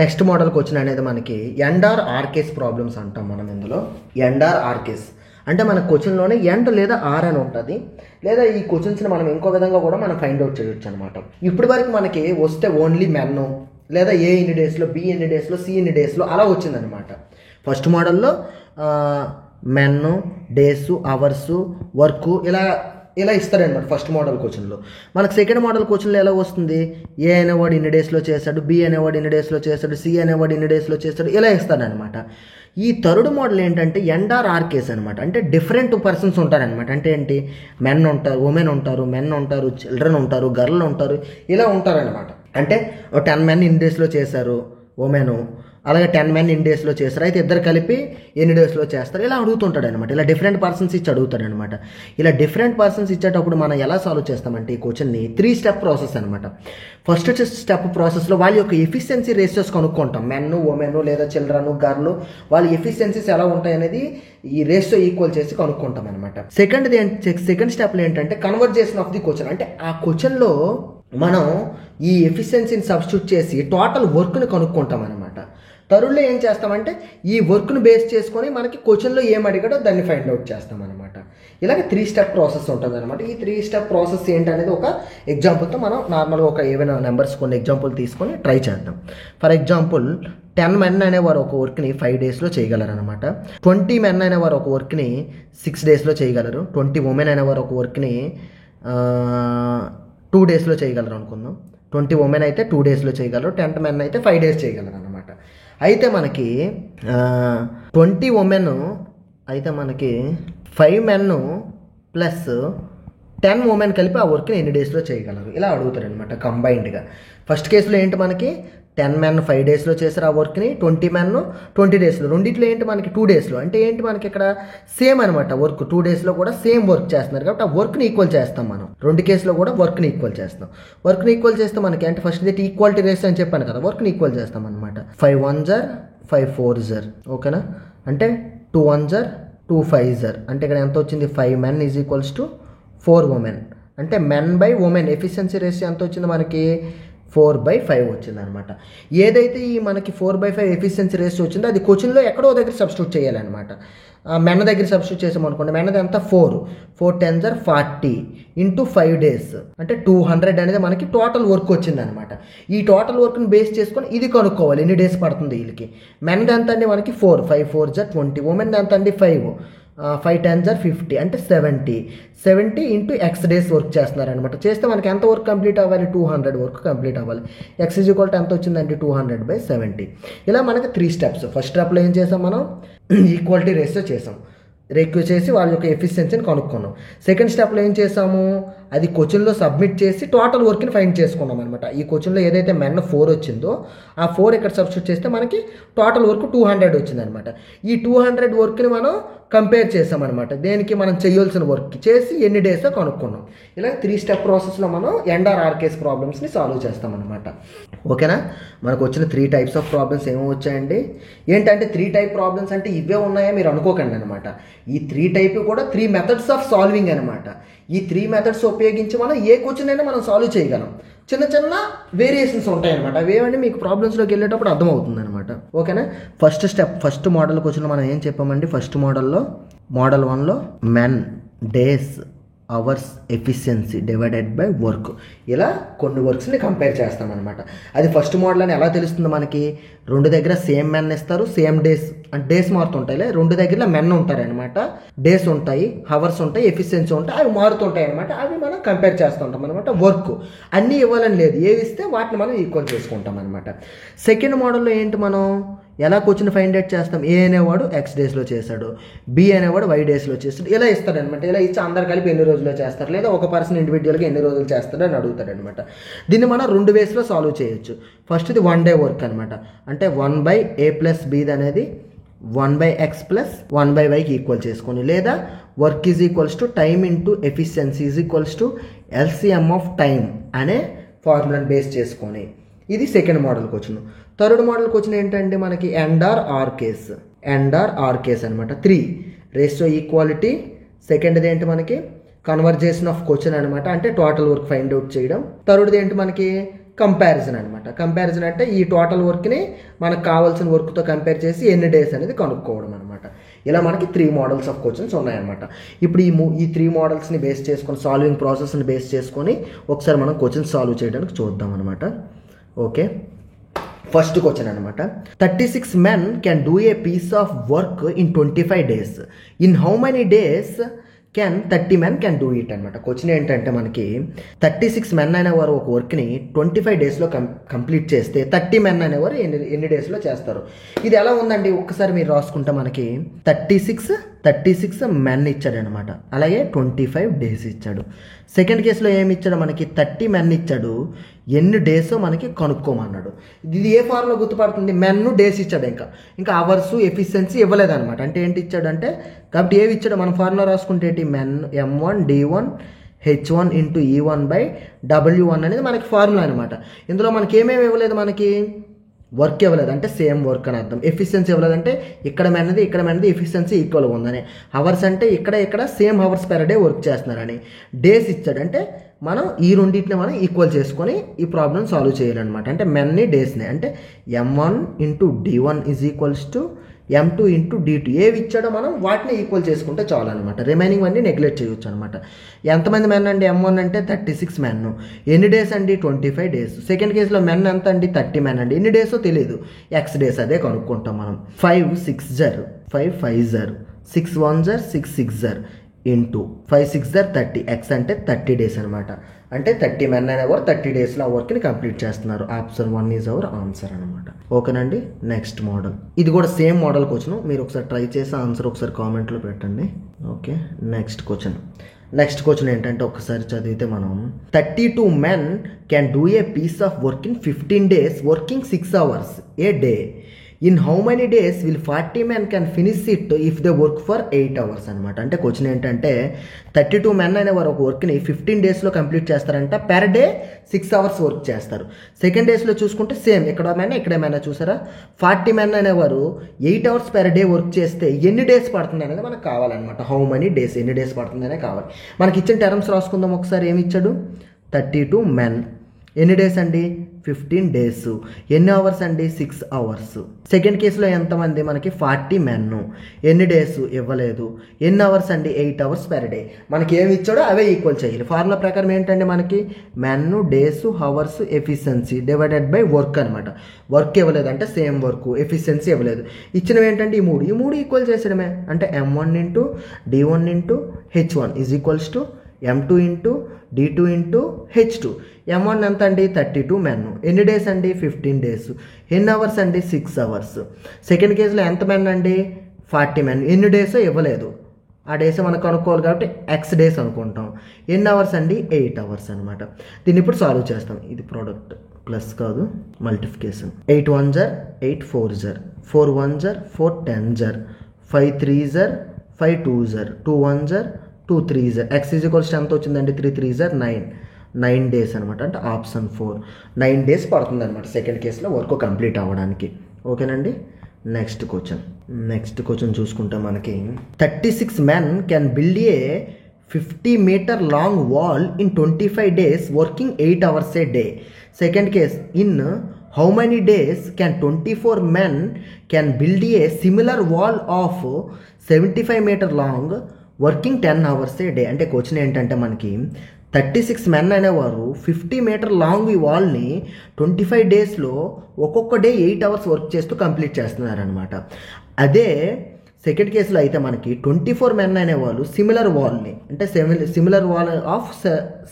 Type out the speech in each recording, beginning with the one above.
Next model question అనేది మనకి and or or case problems అంటాం మనం ఇందులో. ఎండ్ ఆర్ ఆర్ కేస్ అంటే మన క్వశ్చన్లోనే ఎండ్ లేదా ఆర్ అని ఉంటుంది, లేదా ఈ క్వశ్చన్స్ని మనం ఇంకో విధంగా కూడా మనం ఫైండ్ అవుట్ చేయొచ్చు అనమాట. ఇప్పటి వరకు మనకి వస్తే ఓన్లీ మెన్, లేదా ఏ ఎన్ని డేస్లో, బి ఎన్ని డేస్లో, సి ఎన్ని డేస్లో అలా వచ్చిందనమాట. ఫస్ట్ మోడల్లో మెన్, డేస్, అవర్స్, వర్క్ ఇలా ఇస్తారనమాట ఫస్ట్ మోడల్ క్వశ్చన్లో. మనకు సెకండ్ మోడల్ క్వశ్చన్లో ఎలా వస్తుంది, ఏ అనేవాడు ఇన్ని డేస్లో చేశాడు, బి అనేవాడు ఇన్ని డేస్లో చేశాడు, సి అనేవాడు ఇన్ని డేస్లో చేశాడు, ఇలా ఇస్తాడనమాట. ఈ థర్డ్ మోడల్ ఏంటంటే ఎండ్ ఆర్ ఆర్ కేస్ అనమాట. అంటే డిఫరెంట్ పర్సన్స్ ఉంటారనమాట. అంటే ఏంటి, మెన్ ఉంటారు, ఉమెన్ ఉంటారు, మెన్ ఉంటారు, చిల్డ్రన్ ఉంటారు, గర్ల్ ఉంటారు, ఇలా ఉంటారనమాట. అంటే 10 men ఇన్ని డేస్లో చేశారు ఉమెను, అలాగే 10 men ఇన్ని డేస్లో చేస్తారు, అయితే ఇద్దరు కలిపి ఎన్ని డేస్లో చేస్తారు, ఇలా అడుగుతుంటాడు అనమాట. ఇలా డిఫరెంట్ పర్సన్స్ ఇచ్చి అడుగుతాడు అనమాట. ఇలా డిఫరెంట్ పర్సన్స్ ఇచ్చేటప్పుడు మనం ఎలా సాల్వ్ చేస్తామంటే ఈ క్వశ్చన్ని 3 step ప్రాసెస్ అనమాట. ఫస్ట్ స్టెప్ ప్రాసెస్లో వాళ్ళ యొక్క ఎఫిషియన్సీ రేషియోస్ కనుక్కుంటాం. మెన్, ఉమెన్ లేదా చిల్డ్రన్, గర్ల్ వాళ్ళ ఎఫిషియన్సీస్ ఎలా ఉంటాయి అనేది ఈ రేషియో ఈక్వల్ చేసి కనుక్కుంటాం అనమాట. సెకండ్ స్టెప్లో ఏంటంటే కన్వర్జేషన్ ఆఫ్ ది క్వశ్చన్. అంటే ఆ క్వశ్చన్లో మనం ఈ ఎఫిషియన్సీని సబ్స్టిట్యూట్ చేసి టోటల్ వర్క్ని కనుక్కుంటాం అనమాట. థర్డ్లో ఏం చేస్తామంటే ఈ వర్క్ను బేస్ చేసుకొని మనకి క్వశ్చన్లో ఏం అడిగాడో దాన్ని ఫైండ్ అవుట్ చేస్తాం అనమాట. ఇలాగ 3 step ప్రాసెస్ ఉంటుంది అనమాట. ఈ 3 step ప్రాసెస్ ఏంటనేది ఒక ఎగ్జాంపుల్తో మనం నార్మల్గా ఒక ఏవైనా నెంబర్స్ కొన్ని ఎగ్జాంపుల్ తీసుకొని ట్రై చేద్దాం. ఫర్ ఎగ్జాంపుల్ 10 men అనేవారు ఒక వర్క్ని 5 daysలో చేయగలరు అనమాట. 20 men అనేవారు ఒక వర్క్ని 6 daysలో చేయగలరు. 20 women అనేవారు ఒక వర్క్ని 2 daysలో చేయగలరు అనుకుందాం. 20 women అయితే 2 daysలో చేయగలరు, 10 men అయితే 5 days చేయగలరు అనమాట. అయితే మనకి 20 women అయితే మనకి 5 men ప్లస్ 10 women కలిపి ఆ వర్క్ని ఎన్ని డేస్లో చేయగలరు, ఇలా అడుగుతారు అనమాట కంబైన్డ్గా. ఫస్ట్ కేసులో ఏంటి, మనకి 10 men 5 daysలో చేశారు ఆ వర్క్ని, 20 men 20 daysలో. రెండిట్లో ఏంటి మనకి 2 daysలో. అంటే ఏంటి మనకి ఇక్కడ సేమ్ అనమాట వర్క్, 2 daysలో కూడా సేమ్ వర్క్ చేస్తున్నారు కాబట్టి ఆ వర్క్ని ఈక్వల్ చేస్తాం మనం. 2 కేసులో కూడా వర్క్ని ఈక్వల్ చేస్తాం. వర్క్ని ఈక్వల్ చేస్తే మనకి అంటే ఫస్ట్ అయితే ఈక్వాలిటీ రేస్ అని చెప్పాను కదా, వర్క్ని ఈక్వల్ చేస్తాం అనమాట. 5 1s 5 4s, ఓకేనా. అంటే 2 1s 2 5s, అంటే ఇక్కడ ఎంత వచ్చింది, 5 men is equals to 4 women. అంటే men by women efficiency ratio ఎంత వచ్చింది మనకి, 4/5 వచ్చింది అనమాట. ఏదైతే ఈ మనకి 4/5 ఎఫిషియన్సీ రేషియో వచ్చిందో అది క్వశ్చన్లో ఎక్కడో దగ్గర సబ్స్టిట్యూట్ చేయాలన్నమాట. మెన్ దగ్గర సబ్స్టిట్యూట్ చేసామనుకోండి, మెన్నది ఎంత 4 10s 40 ఇంటూ 5 days అంటే 200 అనేది మనకి టోటల్ వర్క్ వచ్చింది అనమాట. ఈ టోటల్ వర్క్ని బేస్ చేసుకొని ఇది కనుక్కోవాలి ఎన్ని డేస్ పడుతుంది వీళ్ళకి. మెన్ది ఎంత అండి మనకి 4, 5 4s 20, ఉమెన్ది ఎంత అండి 5 10s 50 అంటే 70 ఇంటూ ఎక్స్ డేస్ వర్క్ చేస్తున్నారనమాట. చేస్తే మనకి ఎంత వర్క్ కంప్లీట్ అవ్వాలి, 200 వర్క్ కంప్లీట్ అవ్వాలి. ఎక్స్ ఈజ్ ఈక్వల్ టు ఎంత వచ్చిందండి, 200/70. ఇలా మనకి 3 steps. ఫస్ట్ స్టెప్లో ఏం చేసాం మనం, ఈక్వాలిటీ రేషియో చేసాం, రేక్యూ చేసి వాళ్ళ యొక్క ఎఫిషియన్సీని కనుక్కున్నాం. సెకండ్ స్టెప్లో ఏం చేసాము, అది క్వశ్చన్లో సబ్మిట్ చేసి టోటల్ వర్క్ని ఫైండ్ చేసుకున్నాం అనమాట. ఈ క్వశ్చన్లో ఏదైతే మెన్ 4 వచ్చిందో ఆ 4 ఇక్కడ సబ్స్టిట్యూట్ చేస్తే మనకి టోటల్ వర్క్ 200 వచ్చిందనమాట. ఈ 200 వర్క్ని మనం కంపేర్ చేసామన్నమాట. దేనికి, మనం చేయాల్సిన వర్క్ చేసి ఎన్ని డేస్లో కనుక్కున్నాం. ఇలా 3 step ప్రాసెస్లో మనం ఎండ్ ఆర్ ఆర్ కేస్ ప్రాబ్లమ్స్ని సాల్వ్ చేస్తామన్నమాట. ఓకేనా. మనకు వచ్చిన 3 types ఆఫ్ ప్రాబ్లమ్స్ ఏమో వచ్చాయండి. ఏంటంటే 3 type ప్రాబ్లమ్స్ అంటే ఇవే ఉన్నాయా మీరు అనుకోకండి అనమాట. ఈ 3 type కూడా 3 methods ఆఫ్ సాల్వింగ్ అనమాట. ఈ 3 methods ఉపయోగించి మనం ఏ క్వశ్చన్ అయినా మనం సాల్వ్ చేయగలం. చిన్న చిన్న వేరియేషన్స్ ఉంటాయన్నమాట. అవేమంటే మీకు ప్రాబ్లమ్స్లోకి వెళ్ళేటప్పుడు అర్థమవుతుంది అనమాట. ఓకేనా. ఫస్ట్ మోడల్ క్వశ్చన్ మనం ఏం చెప్పామండి, ఫస్ట్ మోడల్లో మోడల్ 1లో men, days, hours efficiency divided by work, ఇలా కొన్ని వర్క్స్ని కంపేర్ చేస్తామన్నమాట. అది ఫస్ట్ మోడల్ అని ఎలా తెలుస్తుంది మనకి, 2 దగ్గర సేమ్ మెన్ ఇస్తారు, సేమ్ డేస్ అంటే డేస్ మారుతుంటాయి, 2 దగ్గర మెన్ ఉంటారనమాట, డేస్ ఉంటాయి, అవర్స్ ఉంటాయి, ఎఫిషియన్సీ ఉంటాయి, అవి మారుతుంటాయి అనమాట. అవి మనం కంపేర్ చేస్తుంటాం అనమాట. వర్క్ అన్నీ ఇవ్వాలని లేదు, ఏవి ఇస్తే వాటిని మనం ఈక్వల్ చేసుకుంటాం అనమాట. సెకండ్ మోడల్లో ఏంటి, మనం ఎలా క్వశ్చన్ ఫైండ్ అవుట్ చేస్తాం, ఏ అనేవాడు ఎక్స్ డేస్లో చేశాడు, బి అనేవాడు వై డేస్లో చేస్తాడు, ఇలా ఇస్తాడనమాట. ఇలా ఇచ్చి అందరు కలిపి ఎన్ని రోజుల్లో చేస్తారు, లేదా ఒక పర్సన్ ఇండివిజువల్గా ఎన్ని రోజులు చేస్తాడు అని అడుగుతాడనమాట. దీన్ని మనం 2 waysలో సాల్వ్ చేయొచ్చు. ఫస్ట్ది 1 day వర్క్ అనమాట. అంటే 1/a + bది అనేది 1/x + 1/yకి ఈక్వల్ చేసుకొని, లేదా work is equals to time into efficiency is equals to LCM of time అనే ఫార్ములాని బేస్ చేసుకొని, ఇది second model question. Third model question ఏంటంటే మనకి ఎండ్ ఆర్ ఆర్ కేస్ అనమాట. 3 రేషియో ఈక్వాలిటీ. సెకండ్ది ఏంటి మనకి కన్వర్జేషన్ ఆఫ్ క్వశ్చన్ అనమాట, అంటే టోటల్ వర్క్ ఫైండ్ అవుట్ చేయడం. థర్డ్ది ఏంటి మనకి కంపారిజన్ అనమాట. కంపారిజన్ అంటే ఈ టోటల్ వర్క్ని మనకు కావాల్సిన వర్క్తో కంపేర్ చేసి ఎన్ని డేస్ అనేది కనుక్కోవడం అనమాట. ఇలా మనకి 3 మోడల్స్ ఆఫ్ క్వశ్చన్స్ ఉన్నాయన్నమాట. ఇప్పుడు ఈ 3 మోడల్స్ని బేస్ చేసుకొని సాల్వింగ్ ప్రాసెస్ని బేస్ చేసుకొని ఒకసారి మనం క్వశ్చన్స్ సాల్వ్ చేయడానికి చూద్దాం అనమాట. ఓకే, ఫస్ట్ క్వశ్చన్ అనమాట. 36 men can do a piece of work in 25 days. In how many days can 30 men can do it అనమాట. క్వశ్చన్ ఏంటంటే మనకి 36 men అనేవారు ఒక వర్క్ని 25 డేస్లో కంప్లీట్ చేస్తే 30 men అనేవారు ఎన్ని డేస్లో చేస్తారు. ఇది ఎలా ఉందండి ఒక్కసారి మీరు రాసుకుంటే మనకి 36 men ఇచ్చాడు అనమాట. అలాగే 25 డేస్ ఇచ్చాడు. సెకండ్ కేసులో ఏమి ఇచ్చాడు మనకి 30 men ఇచ్చాడు, ఎన్ని డేసో మనకి కనుక్కోమన్నాడు. ఇది ఏ ఫార్ములా గుర్తుపడుతుంది, మెన్ డేస్ ఇచ్చాడు, ఇంకా అవర్స్ ఎఫిషియన్సీ ఇవ్వలేదన్నమాట. అంటే ఏంటి ఇచ్చాడు అంటే కాబట్టి ఏవి ఇచ్చాడు మనం ఫార్ములా రాసుకుంటే ఏంటి men M1 D1 H1 into E1/W1 అనేది మనకి ఫార్ములా అనమాట. ఇందులో మనకి ఏమేమి ఇవ్వలేదు, మనకి వర్క్ ఇవ్వలేదు అంటే సేమ్ వర్క్ అని అర్థం. ఎఫిషియన్సీ ఇవ్వలేదంటే ఇక్కడ మెన్నది ఎఫిషియన్సీ ఈక్వల్గా ఉందని. అవర్స్ అంటే ఇక్కడ same hours per day work చేస్తున్నారని. డేస్ ఇచ్చాడంటే మనం ఈ రెండింటిని మనం ఈక్వల్ చేసుకొని ఈ ప్రాబ్లం సాల్వ్ చేయాలన్నమాట. అంటే మెన్ని డేస్ని అంటే M1 into D1 is equals to M2 into D2 ఏవి ఇచ్చాడో మనం వాటిని ఈక్వల్ చేసుకుంటే చాలు అనమాట. రిమైనింగ్ అన్నీ నెగ్లెక్ట్ చేయొచ్చు అనమాట. ఎంతమంది మెన్ అండి M1 అంటే 36 మెన్. ఎన్ని డేస్ అండి 25 డేస్. సెకండ్ కేసులో మెన్ ఎంత అండి 30 మెన్ అండి. ఎన్ని డేసో తెలియదు, ఎక్స్ డేస్ అదే కనుక్కుంటాం మనం. 5 6 జర్ 5 5 జర్ 6 1 జర్ 6 6 జర్ ఇంటూ 5 6 జర్ 30 ఎక్స్ అంటే 30 డేస్ అనమాట. అంటే 30 men అనేవారు 30 డేస్లో ఆ వర్క్ని కంప్లీట్ చేస్తున్నారు. ఆప్షన్ 1 ఈజ్ అవర్ ఆన్సర్ అనమాట. ఓకేనండి, నెక్స్ట్ మోడల్. ఇది కూడా సేమ్ మోడల్ క్వశ్చన్. మీరు ఒకసారి ట్రై చేసి ఆన్సర్ ఒకసారి కామెంట్లో పెట్టండి. ఓకే, నెక్స్ట్ క్వశ్చన్ ఏంటంటే ఒకసారి చదివితే మనం 32 men can do a piece of work in 15 days working 6 hours a day. In how many days will 40 men can finish it if they work for 8 hours అనమాట. అంటే question ఏంటంటే 32 men అనేవారు ఒక వర్క్ని 15 డేస్లో కంప్లీట్ చేస్తారంట. పెర్ డే 6 hours వర్క్ చేస్తారు. Second డేస్లో చూసుకుంటే సేమ్ ఇక్కడేమైనా చూసారా 40 men అనేవారు 8 hours పెర్ డే వర్క్ చేస్తే ఎన్ని డేస్ పడుతుంది అనేది మనకు కావాలన్నమాట. హౌ మెనీ డేస్ ఎన్ని డేస్ పడుతుంది అనేది కావాలి. మనకి ఇచ్చిన టర్మ్స్ రాసుకుందాం ఒకసారి. ఏమి ఇచ్చాడు 32 men. ఎన్ని డేస్ అండి 15 డేస్. ఎన్ని అవర్స్ అండి 6 hours. సెకండ్ కేసులో ఎంతమంది మనకి 40 men. ఎన్ని డేస్ ఇవ్వలేదు. ఎన్ని అవర్స్ అండి 8 hours పెర్ డే. మనకి ఏమి ఇచ్చాడో అవే ఈక్వల్ చేయాలి. ఫార్ములా ప్రకారం ఏంటంటే మనకి men days hours efficiency divided by work అనమాట. వర్క్ ఇవ్వలేదు అంటే సేమ్ వర్క్, ఎఫిషియన్సీ ఇవ్వలేదు. ఇచ్చినవి ఏంటంటే ఈ మూడు ఈక్వల్ చేసడమే. అంటే M1 into D1 into H1 is equals to M2 into D2 into H2. M1 ఎంత అండి 32 men. ఎన్ని డేస్ అండి 15 డేస్. ఎన్ని అవర్స్ అండి 6 hours. సెకండ్ కేసులో ఎంత మెన్ అండి 40 men. ఎన్ని డేసో ఇవ్వలేదు, ఆ డేస్ మనకు కనుక్కోవాలి కాబట్టి ఎక్స్ డేస్ అనుకుంటాం. ఎన్ని అవర్స్ అండి 8 hours అనమాట. దీన్ని ఇప్పుడు సాల్వ్ చేస్తాం. ఇది ప్రోడక్ట్ ప్లస్ కాదు మల్టిఫికేషన్. 8 1 జర్ 8 4 జర్ 4 1 జర్ 4 10 జర్ 5 3 జర్ 5 2 జర్ 2 1 జర్ 2 3 జర్ ఎక్స్ ఈజ్ ఈక్వల్స్ ఎంత వచ్చిందండి 3 3 జర్ 9 డేస్ అనమాట. అంటే ఆప్షన్ 4 9 డేస్ పడుతుంది అనమాట సెకండ్ కేసులో వర్క్ కంప్లీట్ అవ్వడానికి. ఓకేనండి, నెక్స్ట్ క్వశ్చన్ చూసుకుంటే మనకి 36 men can build a 50 meter long wall in 25 days working 8 hours a day. Second case, in how many days can 24 men can build a similar wall of 75 meter long working 10 hours A day. అంటే question ఏంటంటే మనకి 36 men అనేవారు 50 meter long ఈ వాల్ని 25 డేస్లో ఒక్కొక్క day 8 hours work చేస్తూ complete చేస్తున్నారనమాట. అదే సెకండ్ కేసులో అయితే మనకి 24 men అనేవాళ్ళు సిమిలర్ వాల్ని అంటే similar wall of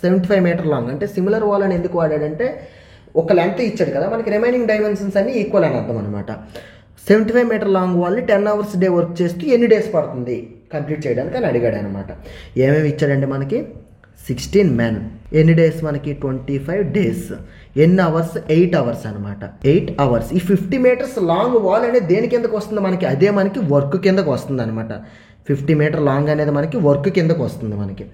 75 meter long. అంటే సిమిలర్ వాల్ అని ఎందుకు వాడాడంటే ఒక లెంత్ ఇచ్చాడు కదా, మనకి రిమైనింగ్ డైమెన్షన్స్ అన్ని ఈక్వల్ అని అర్థం అనమాట. 75 meter లాంగ్ వాల్ని 10 hours డే వర్క్ చేస్తూ ఎన్ని డేస్ పడుతుంది కంప్లీట్ చేయడానికి అని అడిగాడు అనమాట. ఏమేమి ఇచ్చాడంటే మనకి 16 men. ఎన్ని డేస్ మనకి 25 డేస్. ఎన్ని అవర్స్ 8 hours అనమాట. 8 hours. ఈ 50 meters లాంగ్ వాల్ అనేది దేని కిందకు వస్తుంది మనకి, అదే మనకి వర్క్ కిందకు వస్తుంది అనమాట. 50 meter లాంగ్ అనేది మనకి వర్క్ కిందకు వస్తుంది మనకి.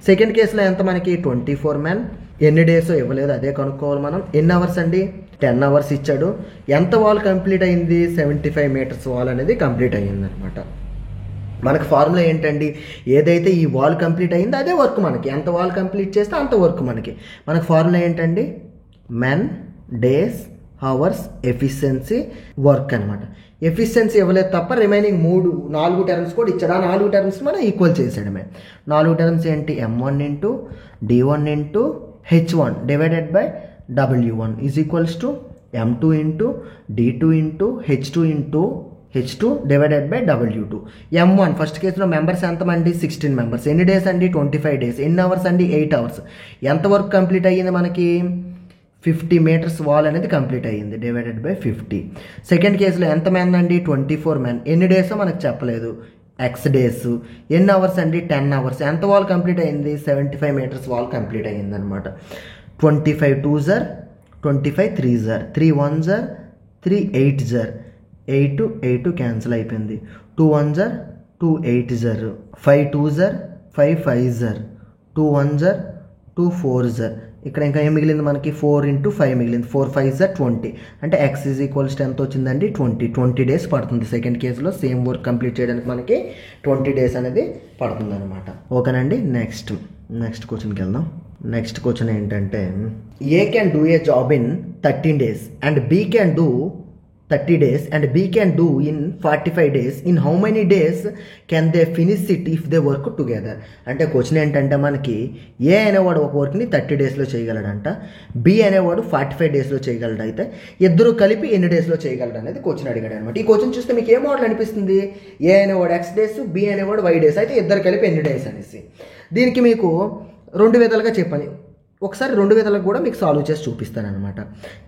సెకండ్ కేసులో ఎంత మనకి 24 men. ఎన్ని డేసో ఇవ్వలేదు, అదే కనుక్కోవాలి మనం. ఎన్ని అవర్స్ అండి 10 hours ఇచ్చాడు. ఎంత వాల్ కంప్లీట్ అయింది 75 meters వాల్ అనేది కంప్లీట్ అయ్యింది అనమాట. మనకు ఫార్ములా ఏంటండి, ఏదైతే ఈ వాల్ కంప్లీట్ అయిందో అదే వర్క్ మనకి. ఎంత వాల్ కంప్లీట్ చేస్తే అంత వర్క్ మనకి. మనకు ఫార్ములా ఏంటండి, men days, hours, efficiency, work అనమాట. ఎఫిషియన్సీ ఇవ్వలేదు తప్ప రిమైనింగ్ 4 టర్మ్స్ కూడా ఇచ్చాడు. ఆ 4 టర్మ్స్ మనం ఈక్వల్ చేసాడమే. 4 టర్మ్స్ ఏంటి? M1 into D1 into H1 divided by W1 is equals to M2 into D2 into H2 into H2 divided by W2. M1 first కేసులో members ఎంతమంది? 16 మెంబర్స్. ఎన్ని డేస్ అండి? 25 days. ఎన్ని అవర్స్ అండి? 8 hours. ఎంత work complete అయ్యింది మనకి? 50 metres wall అనేది కంప్లీట్ అయ్యింది డివైడెడ్ బై 50. సెకండ్ కేసులో ఎంత మెన్ అండి? 24 మెన్. ఎన్ని డేస్ మనకు చెప్పలేదు, ఎక్స్ డేస్. ఎన్ని అవర్స్ అండి? 10 అవర్స్. ఎంత వాల్ కంప్లీట్ అయ్యింది? 75 మీటర్స్ వాల్ కంప్లీట్ అయ్యింది అనమాట. 25 2s are 25 3s are 3 1s are 3 8s are 8 cancel అయిపోయింది. 2 1s are 2 8s are 5 2s are 5 5s are 2 1s are 2 4s are. ఇక్కడ ఇంకా ఏం మిగిలింది మనకి? 4 ఇంటూ 5 మిగిలింది. 4 5s are 20. అంటే ఎక్స్ ఈజ్ ఈక్వల్స్ ఎంత వచ్చిందండి? 20 డేస్ పడుతుంది. సెకండ్ కేసులో సేమ్ వర్క్ కంప్లీట్ చేయడానికి మనకి 20 డేస్ అనేది పడుతుంది అనమాట. ఓకేనండి. నెక్స్ట్ క్వశ్చన్కి వెళ్దాం. నెక్స్ట్ క్వశ్చన్ ఏంటంటే, A can do a job in 13 days and B can do 30 days and B can do in 45 days. In how many days can they finish it if they work together? అంటే question ఏంటంటే మనకి ఏ అనేవాడు ఒక వర్క్ని 30 daysలో చేయగలడంట, B అనేవాడు 45 daysలో చేయగలడు. అయితే ఇద్దరు కలిపి ఎన్ని డేస్లో చేయగలడు అనేది క్వశ్చన్ అడిగాడు అనమాట. ఈ క్వశ్చన్ చూస్తే మీకు ఏ మోడల్ అనిపిస్తుంది? ఏ అనేవాడు X days, బి అనేవాడు Y days. అయితే ఇద్దరు కలిపి ఎన్ని డేస్ అనేసి. దీనికి మీకు 2 విధాలుగా చెప్పాలి. ఒకసారి 2 విధాలుగా కూడా మీకు సాల్వ్ చేసి చూపిస్తాను అనమాట.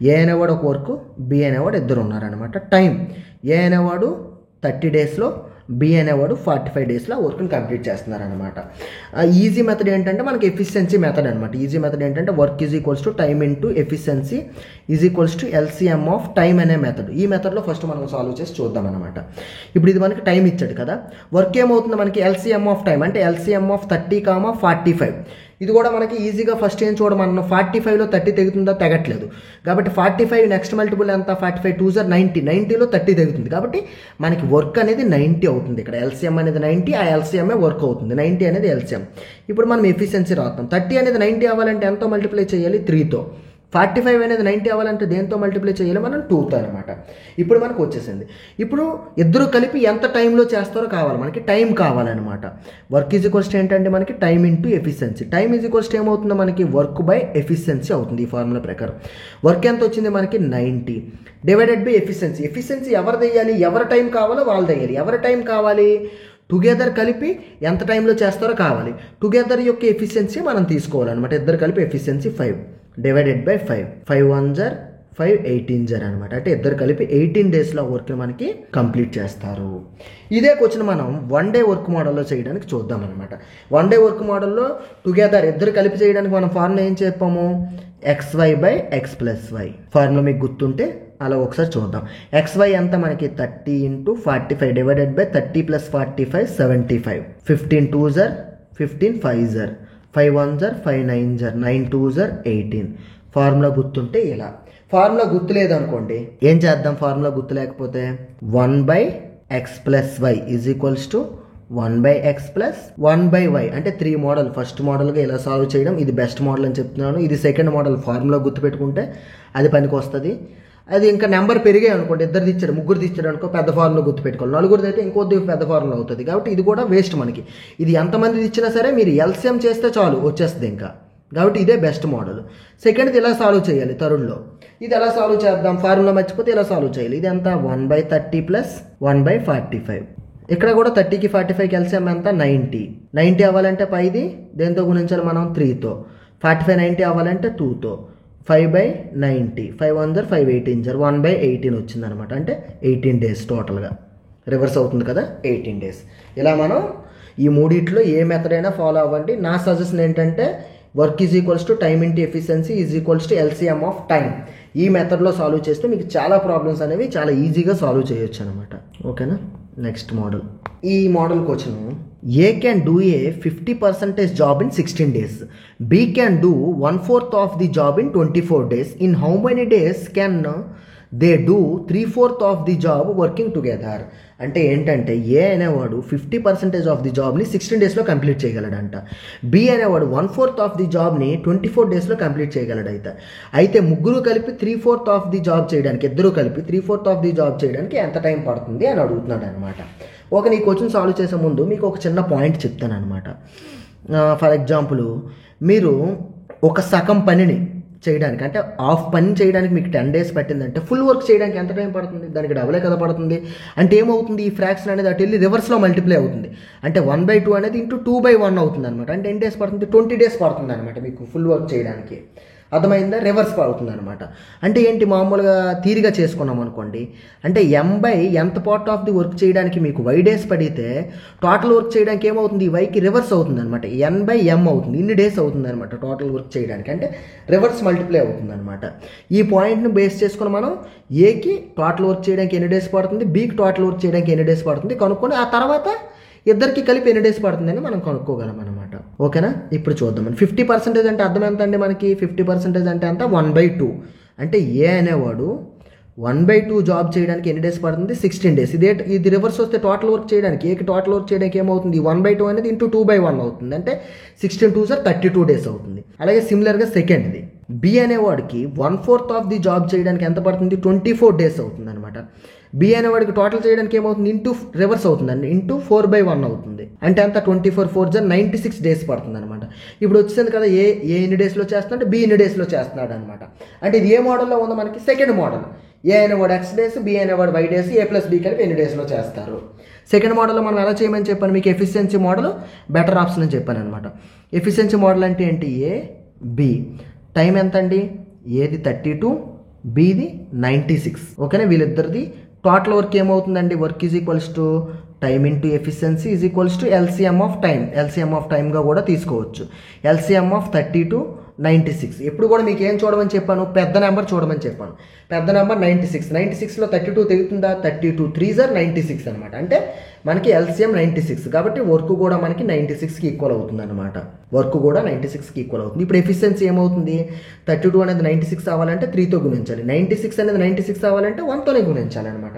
ఏ అనేవాడు ఒక వర్క్, బి అనేవాడు ఇద్దరు ఉన్నారనమాట. టైం ఏ అనేవాడు 30 daysలో, బి అనేవాడు 45 daysలో వర్క్ని కంప్లీట్ చేస్తున్నారనమాట. ఈజీ మెథడ్ ఏంటంటే మనకి ఎఫిషియన్సీ మెథడ్ అనమాట. ఈజీ మెథడ్ ఏంటంటే work is equals to time into efficiency is equals to LCM of time అనే మెథడ్. ఈ మెథడ్లో ఫస్ట్ మనం సాల్వ్ చేసి చూద్దాం అనమాట. ఇప్పుడు ఇది మనకి టైం ఇచ్చాడు కదా, వర్క్ ఏమవుతుంది మనకి? LCM ఆఫ్ టైం అంటే LCM ఆఫ్ 30, 45. ఇది కూడా మనకి ఈజీగా ఫస్ట్ ఏం చూడమన్నా 45లో 30 తెగుతుందా? తెగట్లేదు. కాబట్టి 45 నెక్స్ట్ మల్టిపుల్ ఎంత? 45 2s are 90. 90లో 30 తెగుతుంది. కాబట్టి మనకి వర్క్ అనేది 90 అవుతుంది. ఇక్కడ LCM అనేది 90, ఆ LCMఏ వర్క్ అవుతుంది. 90 అనేది LCM. ఇప్పుడు మనం ఎఫిషియన్సీ రాస్తాం. 30 అనేది 90 అవ్వాలంటే ఎంతో మల్టిప్లై చేయాలి? 3తో. 45 అనేది 90 అవ్వాలంటే దేంతో మల్టిప్లై చేయాలి మనం? 2తో అనమాట. ఇప్పుడు మనకు వచ్చేసింది. ఇప్పుడు ఇద్దరు కలిపి ఎంత టైంలో చేస్తారో కావాలి మనకి, టైం కావాలన్నమాట. వర్క్ ఈజ్ ఈక్వల్స్ ఏంటంటే మనకి time into efficiency. Time is equals ఏమవుతుందో మనకి? వర్క్ బై ఎఫిషియన్సీ అవుతుంది ఈ ఫార్ములా ప్రకారం. వర్క్ ఎంత వచ్చింది మనకి? 90 డివైడెడ్ బై ఎఫిషియన్సీ. ఎఫిషియన్సీ ఎవరు తెయ్యాలి? ఎవరి టైం కావాలో వాళ్ళు తెయ్యాలి. ఎవరి టైం కావాలి? టుగెదర్ కలిపి ఎంత టైంలో చేస్తారో కావాలి. టుగెదర్ యొక్క ఎఫిషియన్సీ మనం తీసుకోవాలన్నమాట. ఇద్దరు కలిపి efficiency 5 divided by 5. 5 1s are 5 18s are అనమాట. అంటే ఇద్దరు కలిపి 18 daysలో వర్క్ని మనకి కంప్లీట్ చేస్తారు. ఇదే క్వశ్చన్ మనం 1 day వర్క్ మోడల్లో చేయడానికి చూద్దాం అనమాట. 1 day వర్క్ మోడల్లో టుగెదర్ ఇద్దరు కలిపి చేయడానికి మనం ఫార్ములా ఏం చెప్పాము? XY by X plus Y. Formula మీకు గుర్తుంటే అలా ఒకసారి చూద్దాం. XY ఎంత మనకి? 30 into 45 divided by 30 plus 45 75. 15 2s are 15 5s are 5 1s are 5 9s are 9 2s are 18. Formula గుర్తుంటే ఇలా. ఫార్ములా గుర్తులేదు అనుకోండి, ఏం చేద్దాం? ఫార్ములా గుర్తు లేకపోతే 1 by X plus Y is equals to 1 by X plus 1 by Y. అంటే 3 మోడల్. ఫస్ట్ మోడల్గా ఇలా సాల్వ్ చేయడం, ఇది బెస్ట్ మోడల్ అని చెప్తున్నాను. ఇది సెకండ్ మోడల్. ఫార్ములా గుర్తుపెట్టుకుంటే అది పనికి వస్తుంది. అది ఇంకా నెంబర్ పెరిగాయి అనుకోండి, ఇద్దరు ఇచ్చాడు, ముగ్గురు ఇచ్చాడు అనుకో, పెద్ద ఫార్ములా గుర్తుపెట్టుకోవాలి. నలుగురిది అయితే ఇంకొద్ది పెద్ద ఫార్ములా అవుతుంది. కాబట్టి ఇది కూడా వేస్ట్ మనకి. ఇది ఎంతమంది ఇచ్చినా సరే మీరు LCM చేస్తే చాలు, వచ్చేస్తుంది ఇంకా. కాబట్టి ఇదే బెస్ట్ మోడల్. సెకండ్ది ఇలా సాల్వ్ చేయాలి థర్డ్లో. ఇది ఎలా సాల్వ్ చేద్దాం? ఫార్ములా మర్చిపోతే ఇలా సాల్వ్ చేయాలి. ఇది ఎంత? 1 బై 30 ప్లస్ 1 బై 45. ఇక్కడ కూడా 30కి 45కి LCM ఎంత? 90. 90 అవ్వాలంటే పైది దేంతో గుణించాలి మనం? 3తో. 45 90 అవ్వాలంటే 2తో. 5 by 90. 5 1s are 5 18s are 1 by 18 వచ్చింది అనమాట. అంటే 18 days టోటల్గా రివర్స్ అవుతుంది కదా, 18 days. ఇలా మనం ఈ మూడిట్లో ఏ మెథడ్ అయినా ఫాలో అవ్వండి. నా సజెషన్ ఏంటంటే work is equals to time into efficiency is equals to LCM of time. ఈ మెథడ్లో సాల్వ్ చేస్తే మీకు చాలా ప్రాబ్లమ్స్ అనేవి చాలా ఈజీగా సాల్వ్ చేయొచ్చు అనమాట. ఓకేనా? Next model. ఈ model question, A can do a 50% job in 16 days. B can do 1/4 of the job in 24 days. In how many days can they do 3/4 of the job working together. అంటే ఏంటంటే ఏ అనేవాడు 50% of the జాబ్ని 16 డేస్లో complete చేయగలడంట. B అనేవాడు 1/4 of the జాబ్ని 24 డేస్లో complete చేయగలడైతే. అయితే ముగ్గురు కలిపి 3/4 ఆఫ్ ది జాబ్ చేయడానికి, ఇద్దరు కలిపి 3/4 ఆఫ్ ది జాబ్ చేయడానికి ఎంత టైం పడుతుంది అని అడుగుతున్నాడు అనమాట. ఒక నీ క్వశ్చన్ సాల్వ్ చేసే ముందు మీకు ఒక చిన్న పాయింట్ చెప్తాను అనమాట. ఫర్ ఎగ్జాంపుల్, మీరు ఒక సగం పనిని చేయడానికి, అంటే హాఫ్ పని చేయడానికి మీకు 10 డేస్ పట్టిందంటే ఫుల్ వర్క్ చేయడానికి ఎంత టైం పడుతుంది? దానికి డబులే కదా పడుతుంది. అంటే ఏమవుతుంది, ఈ ఫ్రాక్షన్ అనేది అటు వెళ్ళి రివర్స్లో మల్టిప్లై అవుతుంది. అంటే 1/2 అనేది ఇంటూ 2/1 అవుతుంది అనమాట. అంటే ఎన్ని డేస్ పడుతుంది? 20 డేస్ పడుతుంది అనమాట మీకు ఫుల్ వర్క్ చేయడానికి. అర్థమైందా? రివర్స్ పడుతుంది అనమాట. అంటే ఏంటి, మామూలుగా తీరిగా చేసుకున్నాం అనుకోండి, అంటే ఎంత పార్ట్ ఆఫ్ ది వర్క్ చేయడానికి మీకు వై డేస్ పడితే టోటల్ వర్క్ చేయడానికి ఏమవుతుంది, వైకి రివర్స్ అవుతుంది అనమాట. n/m అవుతుంది, ఇన్ని డేస్ అవుతుంది అనమాట టోటల్ వర్క్ చేయడానికి. అంటే రివర్స్ మల్టిప్లై అవుతుంది అనమాట. ఈ పాయింట్ను బేస్ చేసుకుని మనం ఏకి టోటల్ వర్క్ చేయడానికి ఎన్ని డేస్ పడుతుంది, బీకి టోటల్ వర్క్ చేయడానికి ఎన్ని డేస్ పడుతుంది కనుక్కొని ఆ తర్వాత ఇద్దరికి కలిపి ఎన్ని డేస్ పడుతుందని మనం కనుక్కోగలం అనమాట. ఓకేనా? ఇప్పుడు చూద్దాం. 50% అంటే అర్థం ఎంత అండి మనకి? 50% అంటే ఎంత? 1/2. అంటే ఏ అనేవాడు 1/2 జాబ్ చేయడానికి ఎన్ని డేస్ పడుతుంది? 16 డేస్. ఇది రివర్స్ వస్తే టోటల్ వర్క్ చేయడానికి, ఏకి టోటల్ వర్క్ చేయడానికి ఏమవుతుంది? 1/2 అనేది ఇంటూ 2/1 అవుతుంది. అంటే 16 2 32 డేస్ అవుతుంది. అలాగే సిమిలర్గా సెకండ్ది బి అనేవాడికి 1/4 ఆఫ్ ది జాబ్ చేయడానికి ఎంత పడుతుంది? 24 డేస్ అవుతుంది అనమాట. బి అనేవాడికి టోటల్ చేయడానికి ఏమవుతుంది? ఇంటూ రివర్స్ అవుతుందండి, ఇంటూ 4/1 అవుతుంది. అంటే అంత 24 4 96 డేస్ పడుతుంది అనమాట. ఇప్పుడు వచ్చింది కదా, ఏ ఎన్ని డేస్లో చేస్తున్నాడు, బి ఎన్ని డేస్లో చేస్తున్నాడు అనమాట. అంటే ఇది ఏ మోడల్లో ఉందో మనకి? Second model. ఏ అనేవాడు ఎక్స్ డేస్, బి అనేవాడు Y days, A plus B కలిపి ఎన్ని డేస్లో చేస్తారు. సెకండ్ మోడల్లో మనం ఎలా చేయమని చెప్పాను మీకు? ఎఫిషియన్సీ మోడల్ బెటర్ ఆప్షన్ అని చెప్పాను అనమాట. ఎఫిషియన్సీ మోడల్ అంటే ఏంటి? A B. టైం ఎంత అండి? ఏది 32, బిది 96. ఓకేనా? వీళ్ళిద్దరిది టోటల్ వర్క్ ఏమవుతుందండి? Work is equals to time into efficiency is equals to LCM of time. LCM of టైమ్గా కూడా తీసుకోవచ్చు. LCM of 32 96. ఎప్పుడు కూడా మీకు ఏం చూడమని చెప్పాను? పెద్ద నెంబర్ చూడమని చెప్పాను. పెద్ద నెంబర్ 96. 96లో 32 తెగుతుందా? 32 3 96 అనమాట. అంటే మనకి ఎల్సిఎం 96 కాబట్టి వర్క్ కూడా మనకి 96కి ఈక్వల్ అవుతుంది అనమాట. వర్క్ కూడా 96కి ఈక్వల్ అవుతుంది. ఇప్పుడు ఎఫిషియన్సీ ఏమవుతుంది? 32 అనేది 96 అవ్వాలంటే 3తో గుణించాలి. 96 అనేది 96 అవ్వాలంటే 1తోనే గుణించాలి అనమాట.